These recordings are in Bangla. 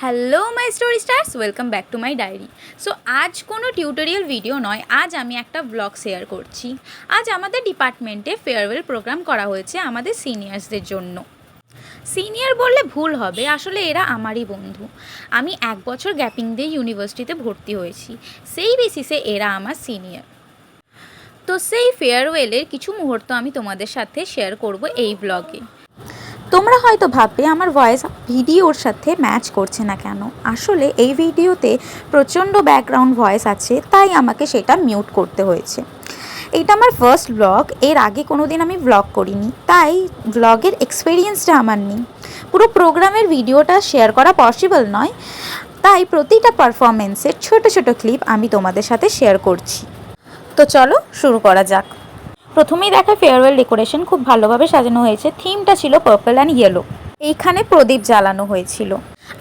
Hello my story stars, welcome back to my diary. So আজ কোনো টিউটোরিয়াল ভিডিও নয়, আজ আমি একটা ব্লগ শেয়ার করছি। আজ আমাদের ডিপার্টমেন্টে ফেয়ারওয়েল প্রোগ্রাম করা হয়েছে আমাদের সিনিয়র্সদের জন্য। সিনিয়র বললে ভুল হবে, আসলে এরা আমারই বন্ধু। আমি 1 বছর গ্যাপিং দিয়ে ইউনিভার্সিটিতে ভর্তি হয়েছি, সেই বেসিসে এরা আমার সিনিয়র। তো সেই ফেয়ারওয়েলের কিছু মুহূর্ত আমি তোমাদের সাথে শেয়ার করব এই ব্লগে। তোমরা হয়তো ভাববে আমার ভয়েস ভিডিওর সাথে ম্যাচ করছে না কেন। আসলে এই ভিডিওতে প্রচণ্ড ব্যাকগ্রাউন্ড ভয়েস আছে, তাই আমাকে সেটা মিউট করতে হয়েছে। এটা আমার ফার্স্ট ব্লগ, এর আগে কোনো দিন আমি ব্লগ করিনি, তাই ব্লগের এক্সপিরিয়েন্সটা আমার নেই। পুরো প্রোগ্রামের ভিডিওটা শেয়ার করা পসিবল নয়, তাই প্রতিটা পারফরমেন্সের ছোট ছোট ক্লিপ আমি তোমাদের সাথে শেয়ার করছি। তো চলো শুরু করা যাক। প্রথমেই দেখা ফেয়ারওয়েল ডেকোরেশন খুব ভালোভাবে সাজানো হয়েছে। থিমটা ছিল পার্পল অ্যান্ড ইয়েলো। এইখানে প্রদীপ জ্বালানো হয়েছিল,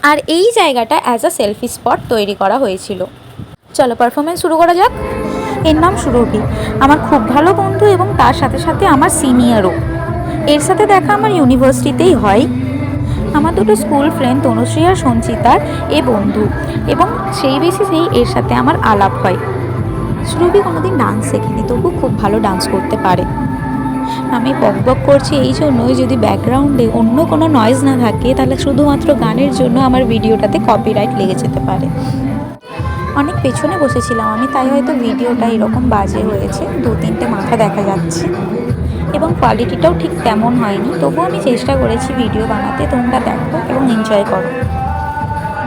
আর এই জায়গাটা অ্যাজ আ সেলফি স্পট তৈরি করা হয়েছিল। চলো পারফরমেন্স শুরু করা যাক। এর নাম সুরভি, আমার খুব ভালো বন্ধু এবং তার সাথে সাথে আমার সিনিয়রও। এর সাথে দেখা আমার ইউনিভার্সিটিতেই হয়। আমার দুটো স্কুল ফ্রেন্ড তনুশ্রী আর সঞ্চিতার এ বন্ধু, এবং সেই বেসিসেই এর সাথে আমার আলাপ হয়। সুরভি কোনোদিন ডান্স শেখেনি, তবু খুব ভালো ডান্স করতে পারে। আমি বকবক করছি এই জন্যই, যদি ব্যাকগ্রাউন্ডে অন্য কোনো নয়েজ না থাকে তাহলে শুধুমাত্র গানের জন্য আমার ভিডিওটাতে কপিরাইট লেগে যেতে পারে। অনেক পেছনে বসেছিলাম আমি, তাই হয়তো ভিডিওটা এরকম বাজে হয়েছে, 2-3টে মাথা দেখা যাচ্ছে এবং কোয়ালিটিটাও ঠিক তেমন হয়নি। তবুও আমি চেষ্টা করেছি ভিডিও বানাতে। তোমরা দেখো এবং এনজয় করো।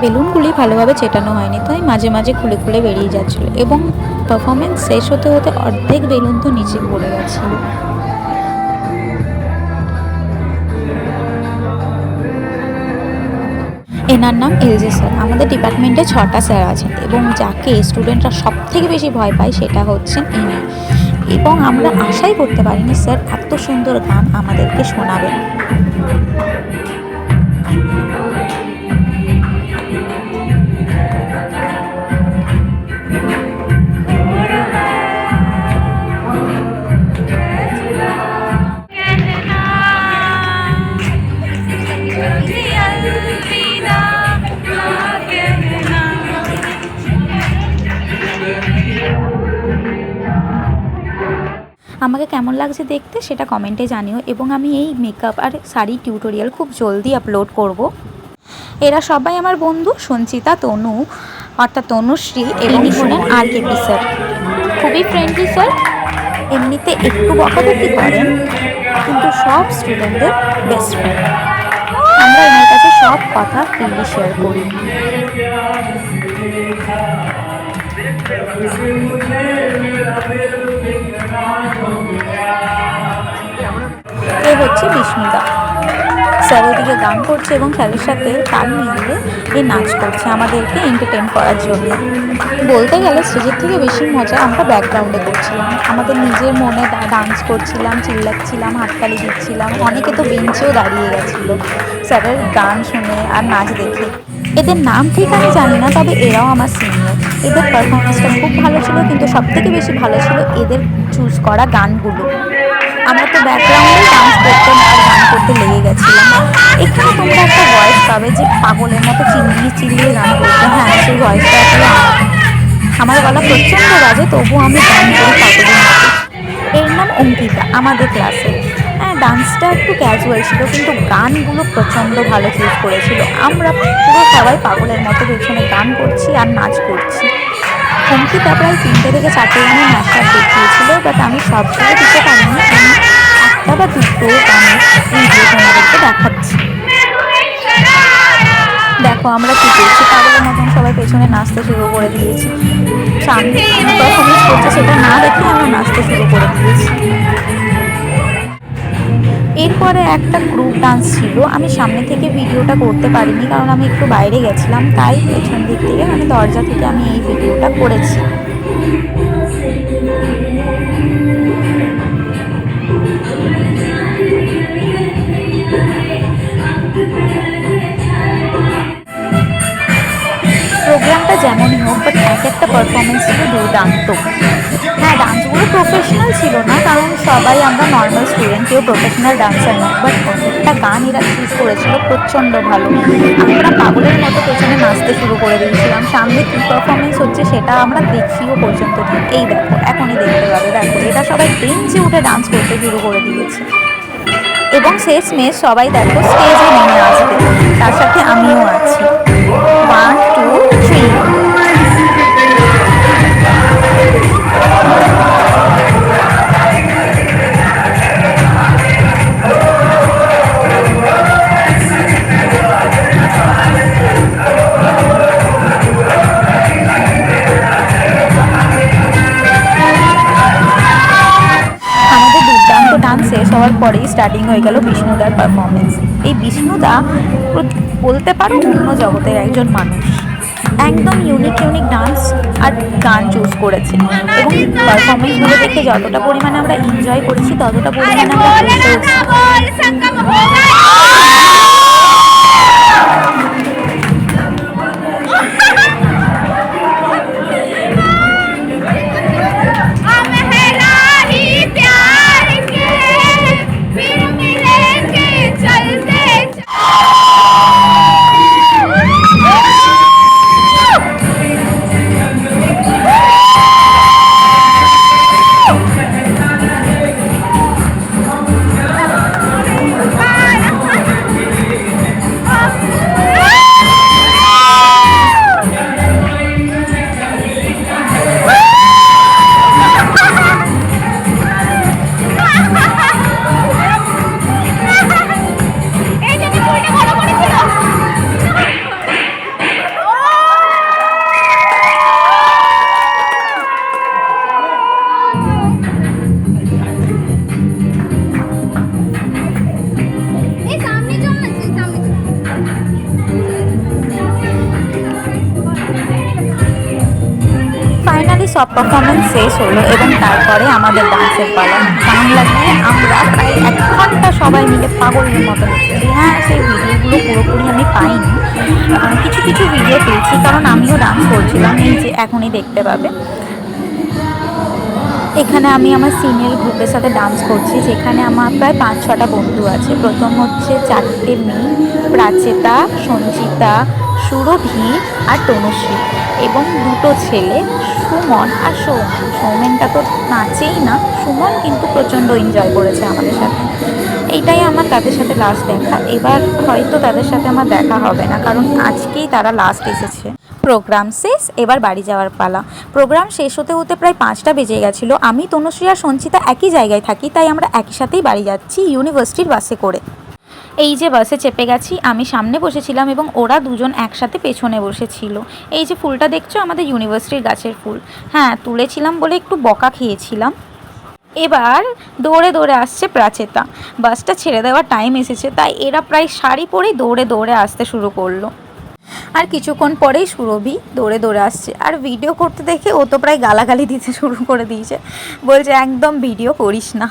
বেলুনগুলি ভালোভাবে চেটানো হয়নি, তাই মাঝে মাঝে খুলে খুলে বেরিয়ে যাচ্ছিলো, এবং পারফরমেন্স শেষ হতে হতে অর্ধেক বেলুন তো নিচে পড়ে গেছিল। এনার নাম এলজি স্যার। আমাদের ডিপার্টমেন্টে 6টা স্যার আছেন, এবং যাকে স্টুডেন্টরা সব থেকে বেশি ভয় পায় সেটা হচ্ছেন ইনি। এবং আমরা আশাই করতে পারিনি স্যার এত সুন্দর গান আমাদেরকে শোনাবেন। আমাকে কেমন লাগছে দেখতে সেটা কমেন্টে জানিও, এবং আমি এই মেকআপ আর শাড়ি টিউটোরিয়াল খুব জলদি আপলোড করব। এরা সবাই আমার বন্ধু, সঞ্চিতা, তনু অর্থাৎ তনুশ্রী এবং হলেন আর কেপি স্যার। খুবই ফ্রেন্ডলি স্যার, এমনিতে একটু বকাবকি করেন, কিন্তু সব স্টুডেন্টদের বেস্ট ফ্রেন্ড। আমরা এনার কাছে সব কথা ফ্রিলি শেয়ার করি। এ হচ্ছে বিস্মিতা স্যার, ওদিকে গান করছে এবং স্যারের সাথে তাল মিলিয়ে এ নাচ করছে আমাদেরকে এন্টারটেন করার জন্য। বলতে গেলে স্টেজের থেকে বেশি মজা আমরা ব্যাকগ্রাউন্ডে করছিলাম। আমাদের নিজের মনে ডান্স করছিলাম, চিল্লাচ্ছিলাম, হাততালি দিচ্ছিলাম। অনেকে তো বেঞ্চেও দাঁড়িয়ে গেছিলো স্যারের গান শুনে আর নাচ দেখে। এদের নাম ঠিক আমি জানি না, তবে এরাও আমার সিনিয়র। এদের পারফরমেন্সটা খুব ভালো ছিল, কিন্তু সবথেকে বেশি ভালো ছিল এদের চুজ করা গানগুলো। আমরা তো ব্যাকগ্রাউন্ডে ডান্স করতে আর গান করতে লেগে গেছিলাম। এখানে তোমরা একটা ভয়েস পাবে যে পাগলের মতো চিল্লিয়ে চিল্লিয়ে গান করতে। হ্যাঁ, সেই ভয়েসটা আসলে আমার গলা প্রচণ্ড বাজে, তবুও আমি গান করি পাগলের মতো। এর নাম অঙ্কিতা, আমাদের ক্লাসে। হ্যাঁ, ডান্সটা একটু ক্যাজুয়াল ছিল, কিন্তু গানগুলো প্রচণ্ড ভালো চুজ করেছিল। আমরা পুরো সবাই পাগলের মতো পেছনে গান করছি আর নাচ করছি। অঙ্কিতা প্রায় 3টে থেকে 4টে গানের নাচটা দেখিয়েছিল, বাট আমি সবগুলো দিতে পারিনি। আমি 1টা বা 2টো গানের ভিডিও তোমাদেরকে দেখাচ্ছি। দেখো আমরা কী করছি, পাগলের মতন সবাই পেছনে নাচতে শুরু করে দিয়েছি। সামনে পারফরমেন্স করছে সেটা না দেখে আমরা নাচতে শুরু করে দিয়েছি। এরপরে একটা গ্রুপ ডান্স ছিল। আমি সামনে থেকে ভিডিওটা করতে পারিনি, কারণ আমি একটু বাইরে গেছিলাম, তাই পেছন দিক থেকে মানে দরজা থেকে আমি এই ভিডিওটা করেছি। প্রোগ্রামটা যেমনই হোক, বাট একটা পারফরমেন্স ছিল দুর্দান্ত। হ্যাঁ, ডান্সগুলো প্রফেশনাল ছিল না, কারণ সবাই আমরা নর্মাল স্টুডেন্ট, কেউ প্রফেশনাল ডান্সার নয়, বাট একটা গান এরা চুজ করেছিল প্রচণ্ড ভালো। আমরা পাগলের মতো পেছনে নাচতে করে দিয়েছিলাম। সামনে কী পারফরমেন্স হচ্ছে সেটা আমরা দেখিও পর্যন্ত দিই। এই দেখো, এখনই দেখতে পাবে। দেখো, এরা সবাই বেঞ্চে উঠে ডান্স করতে শুরু করে দিয়েছে এবং শেষমেশ সবাই দেখো স্টেজে নেমে আসবে। তার সাথে আমিও আছি। 1 2 3। আমাদের দুর্দান্ত ডান্স শেষ হওয়ার পরেই স্টার্টিং হয়ে গেল বিষ্ণুদার পারফরমেন্স। এই বিষ্ণুদা বলতে পারো অন্য জগতের একজন মানুষ। একদম ইউনিক ইউনিক ডান্স আর গান চুজ করেছে এবং পারফরমেন্সগুলো দেখে যতটা পরিমাণে আমরা এনজয় করেছি ততটা পরিমাণে আমরা সব পারফরমেন্স শেষ হলো এবং তারপরে আমাদের ডান্সের পালা। গান লাগিয়ে আমরা প্রায় 1 ঘন্টা সবাই মিলে পাগলের মতো দেখছি। হ্যাঁ, সেই ভিডিওগুলো পুরোপুরি আমি পাইনি, কিছু কিছু ভিডিও পেয়েছি কারণ আমিও ডান্স করছিলাম। এই যে এখনই দেখতে পাবে। এখানে আমি আমার সিনিয়র গ্রুপের সাথে ডান্স করছি, যেখানে আমার প্রায় 5-6টা বন্ধু আছে। প্রথম হচ্ছে 4টে মেয়ে, প্রাচেতা, সঞ্চিতা, সুরভি আর তনুশ্রী, এবং 2টো ছেলে, সুমন আর সৌমেন। সৌমেনটা তো নাচেই না, সুমন কিন্তু প্রচণ্ড এনজয় করেছে আমাদের সাথে। এইটাই আমার তাদের সাথে লাস্ট দেখা। এবার হয়তো তাদের সাথে আমার দেখা হবে না, কারণ আজকেই তারা লাস্ট এসেছে। প্রোগ্রাম শেষ, এবার বাড়ি যাওয়ার পালা। প্রোগ্রাম শেষ হতে হতে প্রায় 5টা বেজে গেছিলো। আমি, তনুশ্রী আর সঞ্চিতা একই জায়গায় থাকি, তাই আমরা একই সাথেই বাড়ি যাচ্ছি ইউনিভার্সিটির বাসে করে। এই যে বাসে চেপে গেছি, আমি সামনে বসেছিলাম এবং ওরা দুজন একসাথে পেছনে বসেছিল। এই যে ফুলটা দেখছো, আমাদের ইউনিভার্সিটির গাছের ফুল। হ্যাঁ, তুলেছিলাম বলে একটু বকা খেয়েছিলাম। এবার দৌড়ে দৌড়ে আসছে প্রাচেতা। বাসটা ছেড়ে দেওয়ার টাইম এসেছে, তাই এরা প্রায় শাড়ি পরেই দৌড়ে দৌড়ে আসতে শুরু করলো। আর কিছুক্ষণ পরেই সুরভি দৌড়ে দৌড়ে আসছে। আর ভিডিও করতে দেখে ও তো প্রায় গালাগালি দিতে শুরু করে দিয়েছে, বলছে একদম ভিডিও করিস না।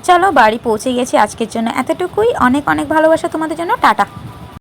চলো, বাড়ি পৌঁছে গেছি আজকের জন্য এতটুকুই। অনেক অনেক ভালোবাসা তোমাদের জন্য। টাটা।